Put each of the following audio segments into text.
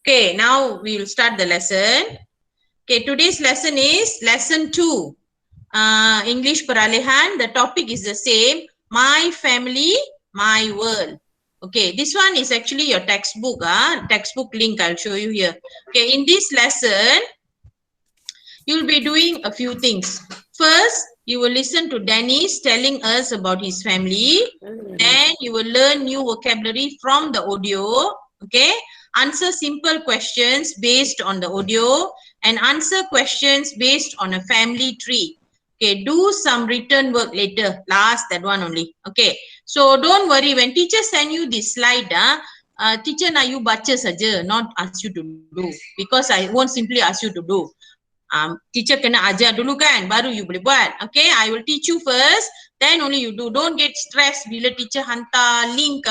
Okay, now we will start the lesson. Okay, today's lesson is lesson 2. English Peralihan. The topic is the same. My family, my world. Okay, this one is actually your textbook. Textbook link I'll show you here. Okay, in this lesson, you'll be doing a few things. First, you will listen to Dennis telling us about his family. Then you will learn new vocabulary from the audio. Okay, answer simple questions based on the audio and answer questions based on a family tree. Okay, do some written work later. Last, that one only. Okay, so don't worry when teacher send you this slide. Teacher na you baca saja, not ask you to do, because I won't simply ask you to do. Teacher kena ajar dulu kan, baru you boleh buat. Okay, I will teach you first, then only you do. Don't get stressed bila teacher hantar link.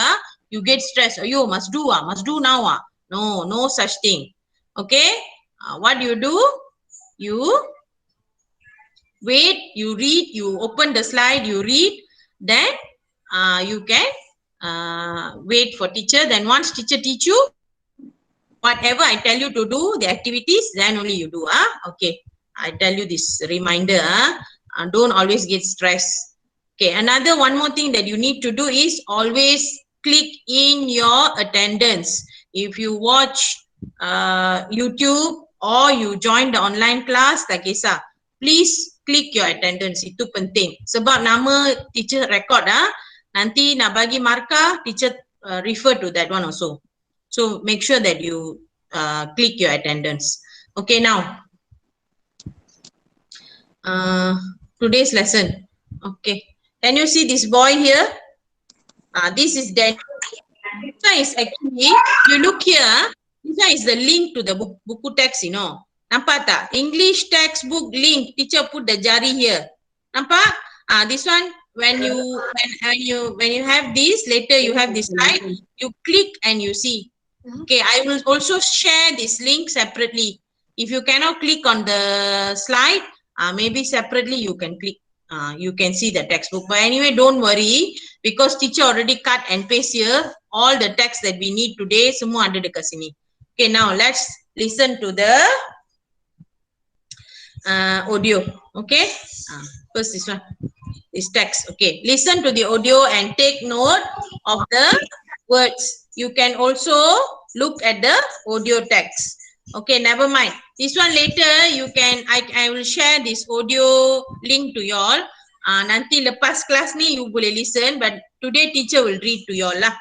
You get stressed. Ayo, must do now. No such thing. Okay, what you do? You wait, you read, you open the slide, you read, then you can wait for teacher. Then once teacher teach you, whatever I tell you to do, the activities, then only you do. Okay, I tell you this reminder. Don't always get stressed. Okay, another one more thing that you need to do is always click in your attendance. If you watch YouTube or you join the online class, tak kisah, please click your attendance. Itu penting. Sebab nama teacher record. Nanti nak bagi markah, teacher refer to that one also. So make sure that you click your attendance. Okay, now today's lesson. Okay, can you see this boy here? This is Danny. This one is actually, you look here, this one is the link to the book, buku text, you know. Nampak tak? English textbook link. Teacher put the jari here. Nampak? This one, when you have this, later you have this slide, you click and you see. Okay, I will also share this link separately. If you cannot click on the slide, maybe separately you can click. You can see the textbook. But anyway, don't worry, because teacher already cut and paste here all the text that we need today. Semua ada dekat sini. Okay, now let's listen to the audio. Okay, first this one, this text. Okay, listen to the audio and take note of the words. You can also look at the audio text. Okay, never mind. This one later you can, I will share this audio link to you all. Nanti lepas kelas ni you boleh listen, but today teacher will read to you all lah.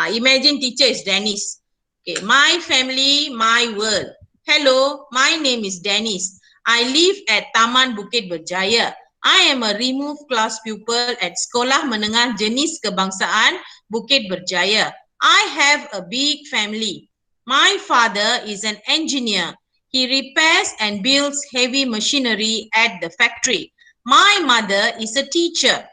Imagine teacher is Dennis. Okay, my family, my world. Hello, my name is Dennis. I live at Taman Bukit Berjaya. I am a removed class pupil at Sekolah Menengah Jenis Kebangsaan Bukit Berjaya. I have a big family. My father is an engineer. He repairs and builds heavy machinery at the factory. My mother is a teacher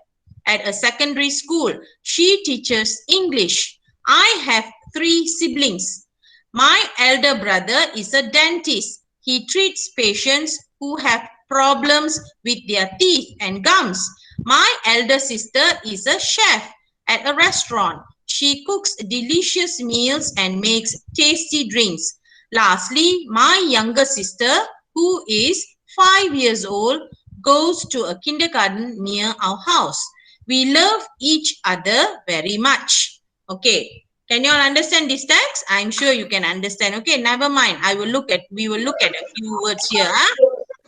at a secondary school. She teaches English. I have 3 siblings. My elder brother is a dentist. He treats patients who have problems with their teeth and gums. My elder sister is a chef at a restaurant. She cooks delicious meals and makes tasty drinks. Lastly, my younger sister, who is 5 years old, goes to a kindergarten near our house. We love each other very much. Okay, can you all understand this text? I'm sure you can understand. Okay, never mind. We will look at a few words here.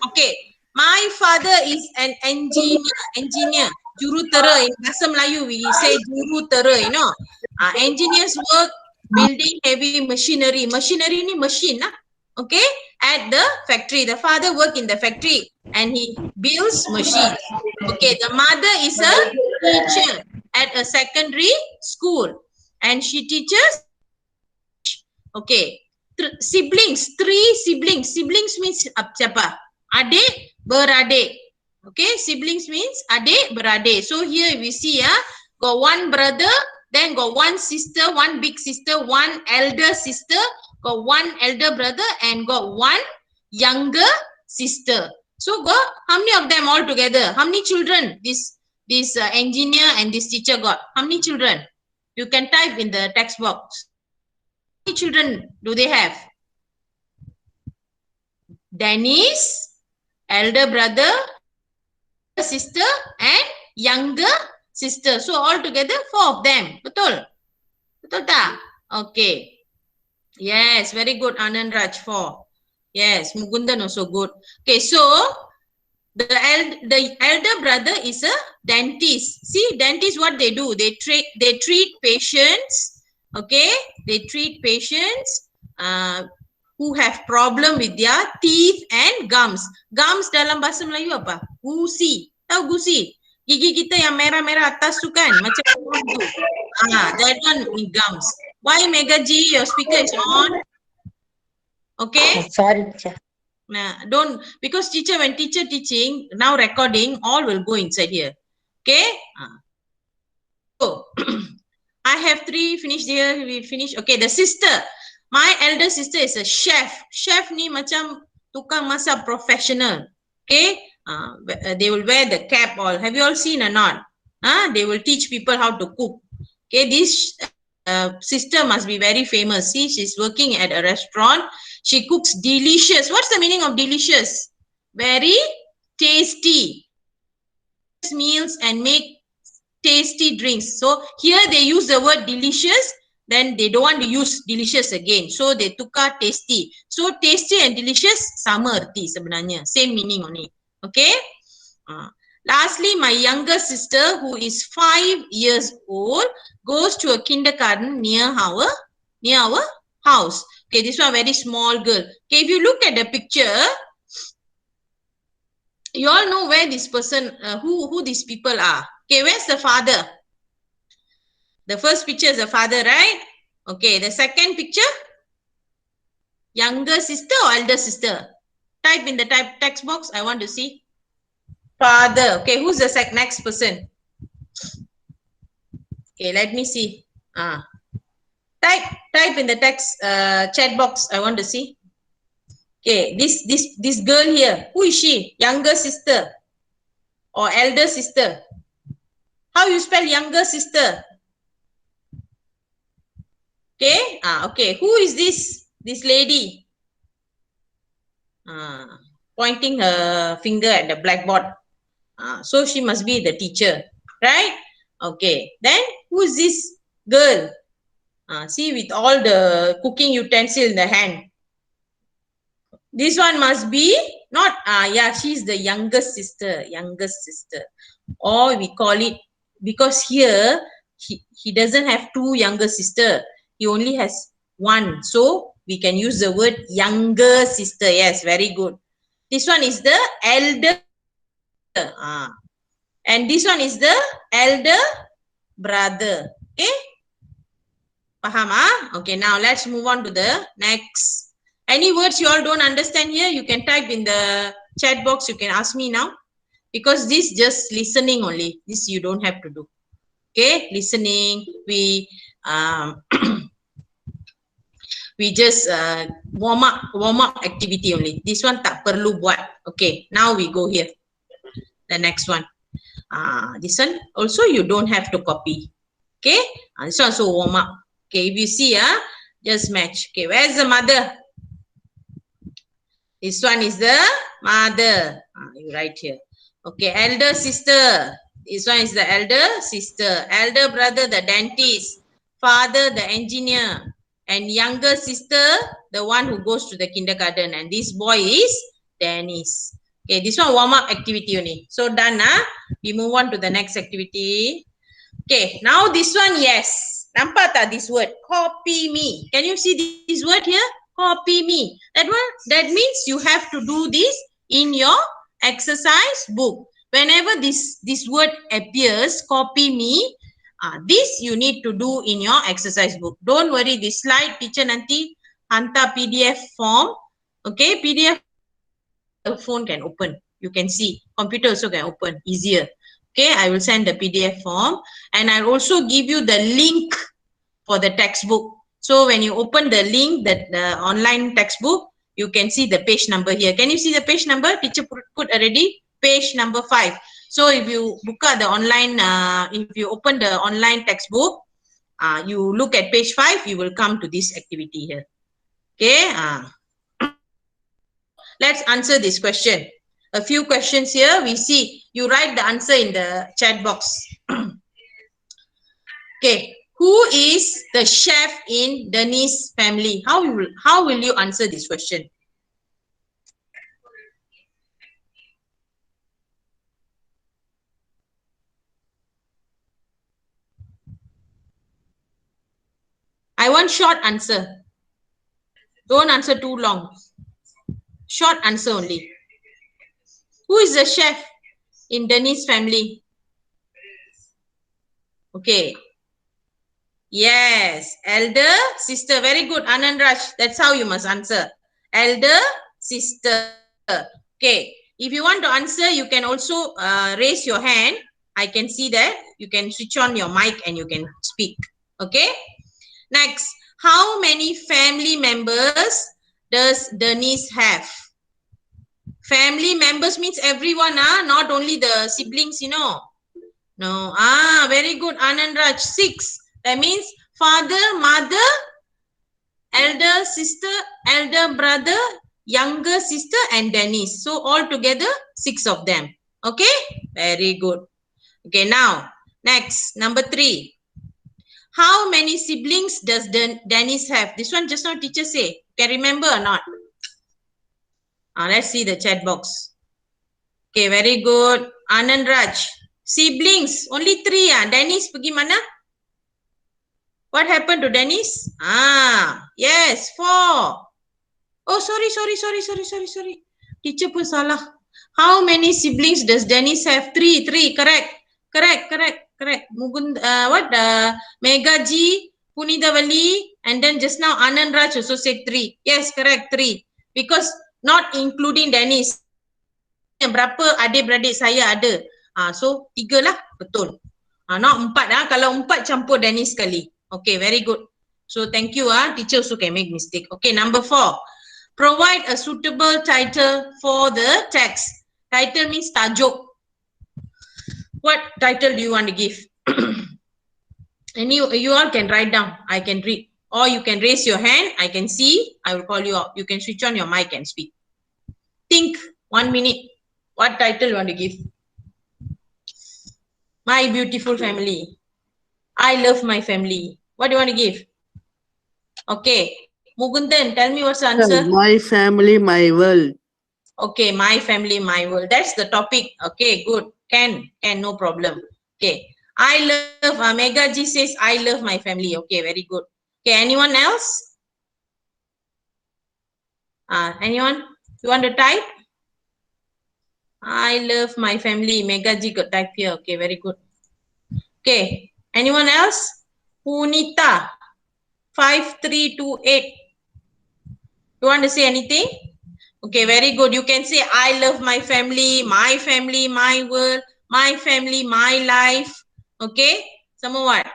Okay, my father is an engineer. Jurutera, in Bahasa Melayu we say jurutera, you know. Engineers work building heavy machinery. Machinery ni machine lah. Okay, at the factory. The father work in the factory and he builds machines. Okay, the mother is a teacher at a secondary school and she teaches. Okay, siblings, 3 siblings. Siblings means siapa? Adik, beradik. Okay, siblings means adik, beradik. So here we see, got 1 brother, then got 1 sister, 1 big sister, 1 elder sister, got 1 elder brother, and got 1 younger sister. So got how many of them all together? How many children this this engineer and this teacher got? How many children? You can type in the text box. How many children do they have? Dennis, elder brother, sister, and younger sister. So altogether 4 of them. Betul? Betul tak? Okay. Yes, very good, Anand Raj. 4. Yes, Mugundan also good. Okay, so the elder brother is a dentist. See, dentists, what they do? They treat patients. Okay, they treat patients who have problem with their teeth and gums. Gums dalam bahasa Melayu apa? Gusi. Tahu gusi? Gigi kita yang merah-merah atas tu kan? Macam tu. That one in gums. Why, Mega G? Your speaker is on. Okay. Sorry, teacher. Nah, don't, because teacher, when teacher teaching, now recording, all will go inside here. Okay. So, I have 3 finished here. We finish. Okay, the sister. My elder sister is a chef. Chef ni macam tukang masak professional. Okay. They will wear the cap all. Have you all seen or not? They will teach people how to cook. Okay, this sister must be very famous. See, she's working at a restaurant. She cooks delicious. What's the meaning of delicious? Very tasty meals and make tasty drinks. So here they use the word delicious. Then they don't want to use delicious again. So they tukar tasty. So tasty and delicious sama erti sebenarnya. Same meaning only. Okay. Lastly, my younger sister, who is 5 years old, goes to a kindergarten near our house. Okay, this one very small girl. Okay, if you look at the picture, you all know where this person, who these people are. Okay, where's the father? The first picture is the father, right? Okay, the second picture, younger sister or elder sister? Type in the text box. I want to see. Father. Okay, who's the next person? Okay, let me see. Type in the text chat box. I want to see. Okay, this girl here. Who is she? Younger sister or elder sister? How you spell younger sister? Okay. Okay. Who is this lady? Pointing her finger at the blackboard. So she must be the teacher, right? Okay. Then who is this girl? See, with all the cooking utensil in the hand. This one must be not, yeah, she's the youngest sister. Or we call it, because here, he doesn't have 2 younger sister. He only has 1. So we can use the word younger sister. Yes, very good. This one is the elder. And this one is the elder brother. Okay. Paham? Okay, now let's move on to the next. Any words you all don't understand here, you can type in the chat box. You can ask me now. Because this just listening only. This you don't have to do. Okay, listening. We we just warm up activity only. This one tak perlu buat. Okay, now we go here. The next one. This one also you don't have to copy. Okay, this one also warm up. Okay, if you see, just match. Okay, where's the mother? This one is the mother. You write here. Okay, elder sister. This one is the elder sister. Elder brother, the dentist. Father, the engineer. And younger sister, the one who goes to the kindergarten. And this boy is Dennis. Okay, this one warm-up activity only. So done, we move on to the next activity. Okay, now this one, yes. Nampak tak this word? Copy me. Can you see this word here? Copy me. That means you have to do this in your exercise book. Whenever this word appears, copy me. This you need to do in your exercise book. Don't worry, this slide teacher nanti hantar PDF form. Okay, PDF phone can open. You can see. Computer also can open easier. Okay, I will send the PDF form and I'll also give you the link for the textbook. So when you open the link, the online textbook, you can see the page number here. Can you see the page number? Teacher put already page number 5. So if you buka the online, if you open the online textbook, you look at page 5, you will come to this activity here. Okay. Let's answer this question. A few questions here. We see. You write the answer in the chat box. Okay. Who is the chef in Dennis family? How will you answer this question? I want short answer. Don't answer too long. Short answer only. Who is the chef in Dennis family? Okay. Yes. Elder sister. Very good. Anand Raj. That's how you must answer. Elder sister. Okay. If you want to answer, you can also raise your hand. I can see that. You can switch on your mic and you can speak. Okay. Next. How many family members does Denise have? Family members means everyone, not only the siblings, you know. No. Very good, Anand Raj. 6. That means father, mother, elder sister, elder brother, younger sister, and Dennis. So all together, 6 of them. Okay? Very good. Okay, now, next, number 3. How many siblings does Dennis have? This one just now teacher say. Can remember or not? Let's see the chat box. Okay, very good. Anand Raj. Siblings, only 3. Dennis pergi mana? What happened to Dennis? Yes, 4. Oh, sorry. Teacher pun salah. How many siblings does Dennis have? 3. Correct. Mugund, Megaji, Punithavali, and then just now Anand Raj also said 3. Yes, correct, 3. Because not including Dennis. Berapa adik-beradik saya ada. So 3 lah, betul. Not 4. Kalau 4 campur Dennis sekali. Okay, very good. So thank you. Teacher also can make mistake. Okay, number 4. Provide a suitable title for the text. Title means tajuk. What title do you want to give? And you all can write down. I can read. Or you can raise your hand. I can see. I will call you out. You can switch on your mic and speak. Think 1 minute. What title you want to give? My beautiful family. I love my family. What do you want to give? Okay. Mugundan, tell me what's the answer. My family, my world. Okay, my family, my world. That's the topic. Okay, good. Can, no problem. Okay. I love, Mega G says, I love my family. Okay, very good. Okay, anyone else? Anyone? You want to type? I love my family. Mega G got type here. Okay, very good. Okay, anyone else? Punita, 5328. You want to say anything? Okay, very good. You can say, I love my family, my world, my family, my life. Okay, some what?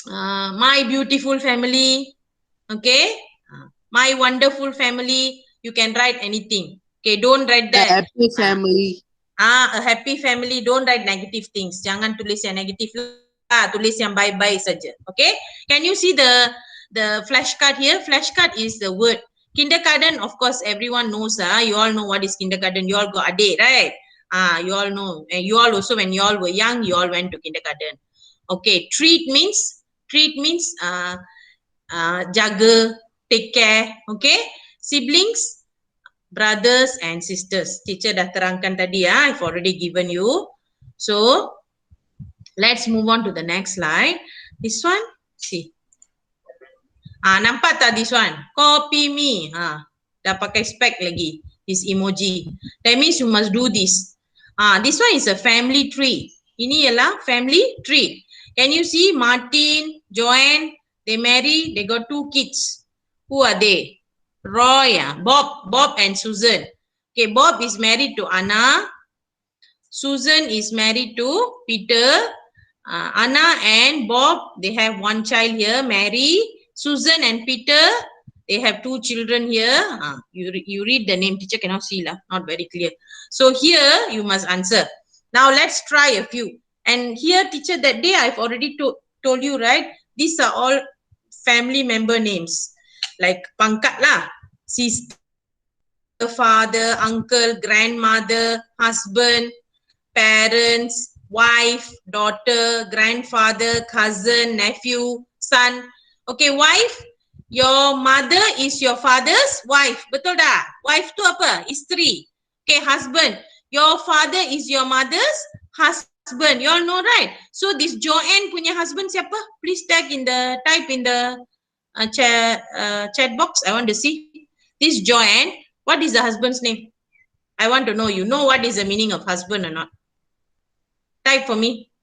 My beautiful family. Okay, my wonderful family. You can write anything. Okay, don't write that. A happy family. A happy family. Don't write negative things. Jangan tulis yang negatif lah. Tulis yang bye-bye saja. Okay, can you see the flashcard here? Flashcard is the word. Kindergarten, of course, everyone knows. You all know what is kindergarten. You all got adik, right? You all know. And you all also, when you all were young, you all went to kindergarten. Okay, treat means jaga, take care. Okay, siblings, brothers and sisters. Teacher dah terangkan tadi. I've already given you. So let's move on to the next slide. This one, see. Nampak tak this one? Copy me. Dah pakai spec lagi. This emoji. That means you must do this. This one is a family tree. Ini ialah family tree. Can you see Martin, Joanne, they marry, they got 2 kids. Who are they? Roy, Bob and Susan. Okay, Bob is married to Anna. Susan is married to Peter. Anna and Bob, they have 1 child here, Mary. Susan and Peter, They have 2 children here. You read the name. Teacher cannot see lah. Not very clear. So here you must answer. Now let's try a few. And here, teacher, that day I've already told you, right? These are all family member names. Like pangkat lah. Sister, father, uncle, grandmother, husband, parents, wife, daughter, grandfather, cousin, nephew, son. Okay, wife, your mother is your father's wife. Betul dah? Wife tu apa? Isteri. Okay, husband. Your father is your mother's husband. You all know, right? So this Joanne punya husband siapa? Please type in the chat box. I want to see. This Joanne, what is the husband's name? I want to know. You know what is the meaning of husband or not? Type for me.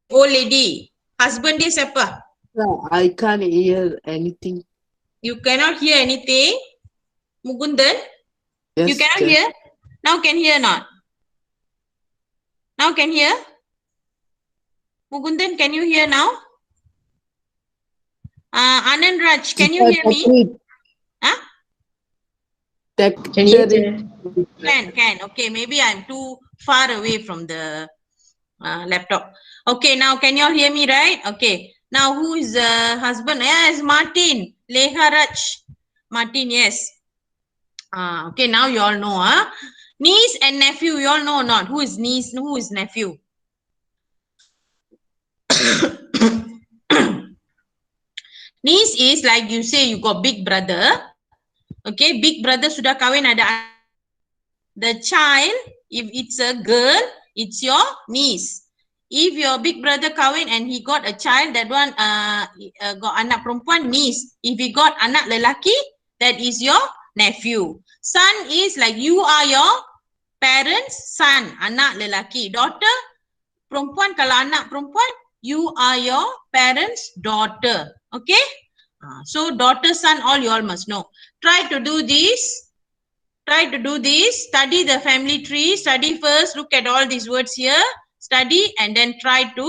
Old lady. Husband dia siapa? I can't hear anything. You cannot hear anything? Mugundan? Yes, You cannot teacher. hear? Now can hear not? Now can hear? Mugundan, can you hear now? Anand Raj, can you hear me? Huh? Can you hear? Can. Okay, maybe I'm too far away from the laptop. Okay, now can you all hear me, right? Okay. Now who is the husband? Yes, Martin. Leha Raj. Martin, yes. Okay, now you all know. Niece and nephew, you all know or not? Who is niece? Who is nephew? Niece is like you say you got big brother. Okay, big brother sudah kahwin ada. The child, if it's a girl, it's your niece. If your big brother kahwin and he got a child, that one got anak perempuan, niece. If he got anak lelaki, that is your nephew. Son is like you are your parents' son, anak lelaki. Daughter, perempuan, kalau anak perempuan, you are your parents' daughter. Okay? So daughter, son, all you all must know. Try to do this. Study the family tree. Study first. Look at all these words here. Study and then try to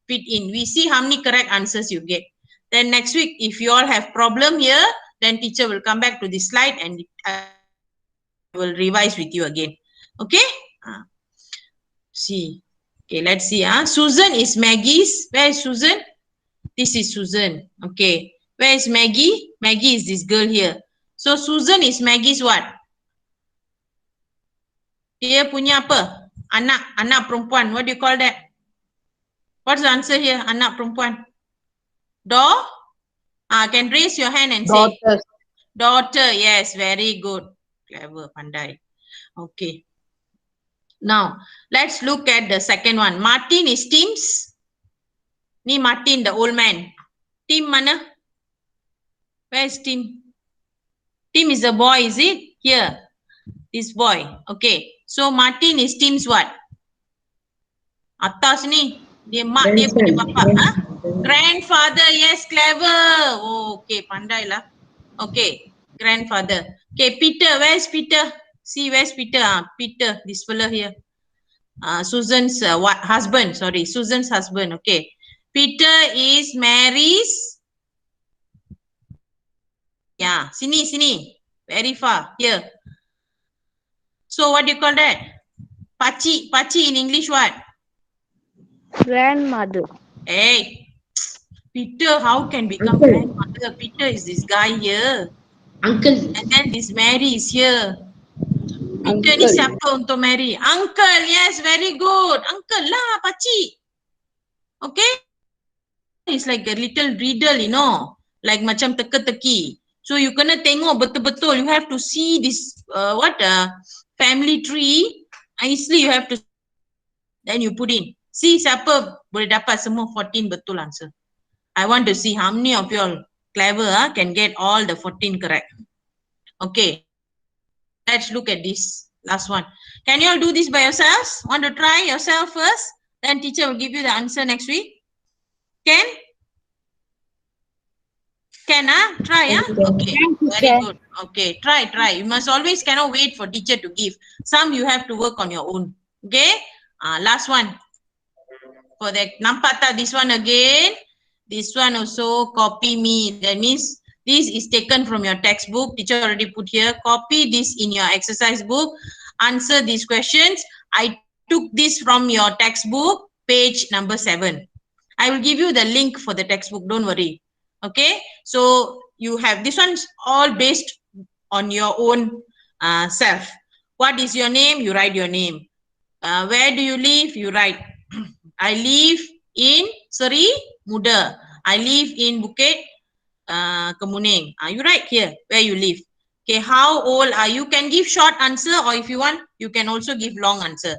fit in. We see how many correct answers you get. Then next week, if you all have problem here, then teacher will come back to this slide and I will revise with you again. Okay? See. Okay, let's see. Susan is Maggie's. Where is Susan? This is Susan. Okay. Where is Maggie? Maggie is this girl here. So Susan is Maggie's what? Dia punya apa? Anak perempuan. What do you call that? What's the answer here? Anak perempuan. Can raise your hand and say. Daughter. Yes, very good. Clever, pandai. Okay. Now, let's look at the second one. Martin is Tim's. Ni Martin, the old man. Tim mana? Where is Tim? Tim is the boy, is it? Here. This boy. Okay. So Martin is Tim's what? Atas ni. Dia mak dia punya bapa. Grandfather. Yes, clever. Oh, okay, pandai lah. Okay. Grandfather. Okay, Peter. Where is Peter? See, where's Peter? Peter, this fella here. Susan's husband. Sorry, Susan's husband. Okay. Peter is Mary's. Yeah, sini. Very far. Here. So what do you call that? Pachi in English what? Grandmother. Hey, Peter, how can become grandmother? Peter is this guy here. Uncle. And then this Mary is here. Peter ni siapa untuk Mary? Uncle, yes, very good. Uncle lah, Pachi. Okay? It's like a little riddle, you know. Like macam teka-teki. So you kena tengok betul-betul. You have to see this, family tree. Easily you have to, then you put in. See siapa boleh dapat semua 14 betul answer. I want to see how many of you all clever can get all the 14 correct. Okay. Let's look at this last one. Can you all do this by yourselves? Want to try yourself first? Then teacher will give you the answer next week. Can? Can, try, Okay, very good. Okay, try. You must always cannot wait for teacher to give. Some you have to work on your own. Okay, last one. For that, nampak tak this one again? This one also copy me. That means this is taken from your textbook. Teacher already put here. Copy this in your exercise book. Answer these questions. I took this from your textbook, page number 7. I will give you the link for the textbook. Don't worry. Okay. So you have this one's all based on your own self. What is your name? You write your name. Where do you live? You write. I live in Seri Muda. I live in Bukit Kemuning. You write here where you live. Okay, how old are you? Can give short answer, or if you want, you can also give long answer.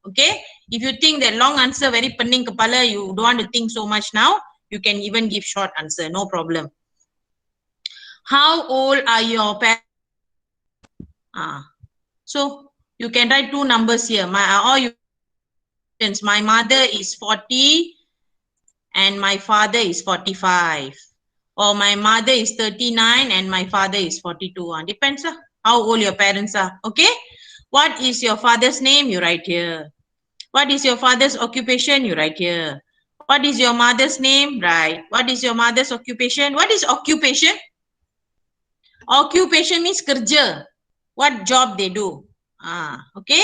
Okay, if you think that long answer very pening kepala, you don't want to think so much now, you can even give short answer, no problem. How old are your parents? So you can write 2 numbers here. My mother is 40 and my father is 45. Or my mother is 39 and my father is 42. Depends how old your parents are. Okay. What is your father's name? You write here. What is your father's occupation? You write here. What is your mother's name? Right. What is your mother's occupation? What is occupation? Occupation means kerja. What job they do. Okay.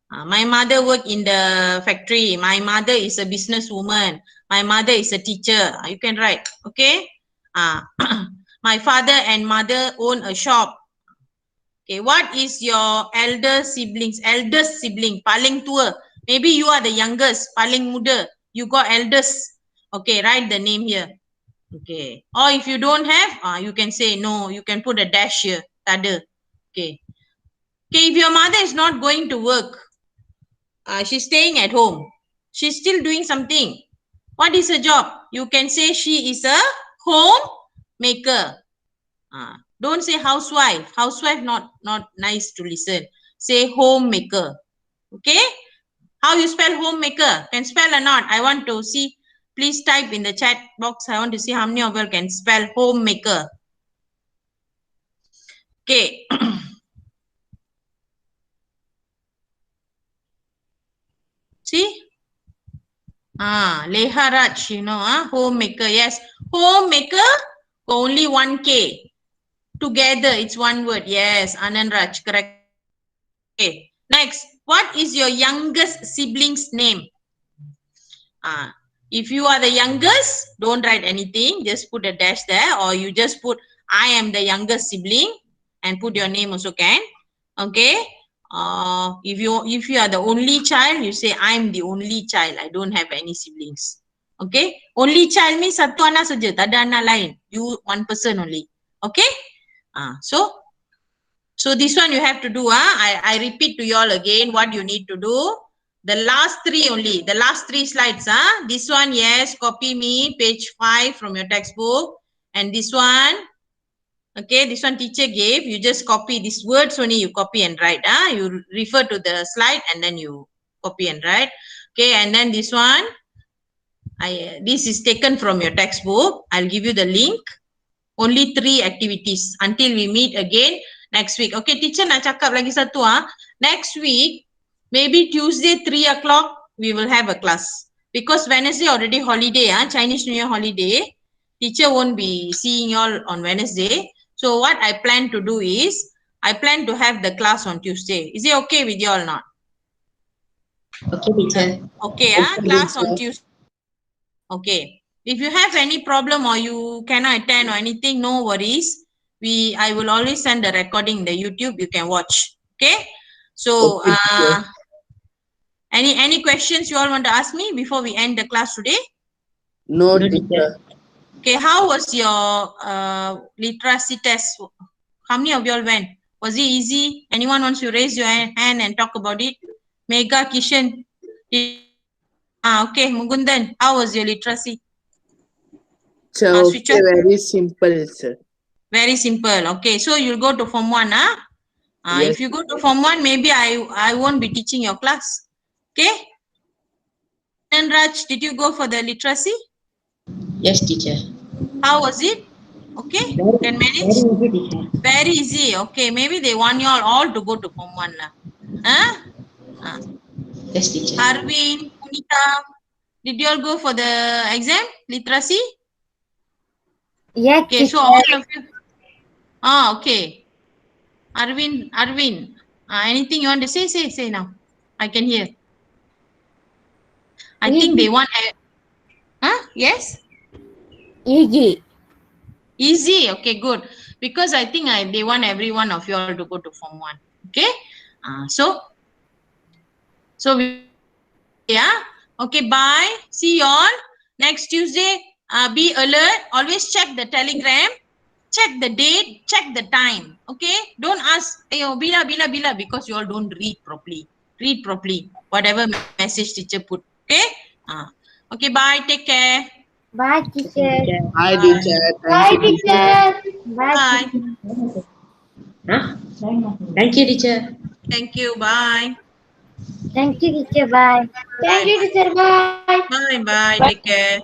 My mother work in the factory. My mother is a businesswoman. My mother is a teacher. You can write. Okay. My father and mother own a shop. Okay. What is your eldest sibling? Paling tua. Maybe you are the youngest. Paling muda. You got eldest. Okay. Write the name here. Okay. Or if you don't have, you can say no. You can put a dash here. Tada. Okay. Okay. If your mother is not going to work, she's staying at home. She's still doing something. What is her job? You can say she is a homemaker. Don't say housewife. Housewife not nice to listen. Say homemaker. Okay? How you spell homemaker? Can spell or not? I want to see. Please type in the chat box. I want to see how many of you can spell homemaker. Okay. See? Leharaj, you know, homemaker. Yes. Homemaker, only 1K. Together, it's one word. Yes, Anand Raj, correct. Okay. Next, what is your youngest sibling's name? If you are the youngest, don't write anything. Just put a dash there, or you just put I am the youngest sibling and put your name also can. Okay. If you are the only child, you say I'm the only child. I don't have any siblings. Okay. Only child means satu anak saja, tak ada anak lain. You one person only. Okay. So this one you have to do. I repeat to you all again what you need to do. The last 3 only. The last 3 slides. This one, yes, copy me, page 5 from your textbook. And this one, okay, this one teacher gave. You just copy these words only. You copy and write. You refer to the slide and then you copy and write. Okay, and then this one, this is taken from your textbook. I'll give you the link. Only 3 activities until we meet again next week. Okay, teacher nak cakap lagi satu. Next week, maybe Tuesday 3 o'clock, we will have a class. Because Wednesday already holiday, Chinese New Year holiday. Teacher won't be seeing you all on Wednesday. So what I plan to do is, I plan to have the class on Tuesday. Is it okay with you all not? Okay, teacher. Okay, class on Tuesday. Okay. If you have any problem or you cannot attend or anything, no worries. I will always send the recording in the YouTube. You can watch. Okay. So, Okay. any questions you all want to ask me before we end the class today? No, No, teacher. teacher. Okay. How was your literacy test? How many of you all went? Was it easy? Anyone wants to raise your hand and talk about it? Mega Kishan. Okay. Mugundan, how was your literacy? So, Switch okay, off. very simple, sir. Very simple. Okay, so you'll go to Form 1, Yes. If you go to Form 1, maybe I won't be teaching your class. Okay? And Raj, did you go for the literacy? Yes, teacher. How was it? Okay, can manage? Very easy, teacher. Very easy. Okay, maybe they want you all to go to Form 1. Yes, teacher. Arvin, Punita, Did you all go for the exam? Literacy? Yes, Okay, so all of you. Okay. Arvin, anything you want to say? Say now. I can hear. I think they want. Yes. Easy. Easy. Okay, good. Because I think they want every one of you all to go to Form 1. Okay. So yeah. Okay. Bye. See you all next Tuesday. Be alert. Always check the Telegram. Check the date. Check the time. Okay. Don't ask. Ayo, bila because you all don't read properly. Read properly. Whatever message teacher put. Okay. Okay. Bye. Take care. Bye, teacher. Hi, teacher. Bye, Thank you. teacher. Bye, Bye. teacher. Huh? Thank you, teacher. Thank you. Bye. Thank you, teacher. Bye. Thank you, teacher. Bye. Bye. Bye. Take care.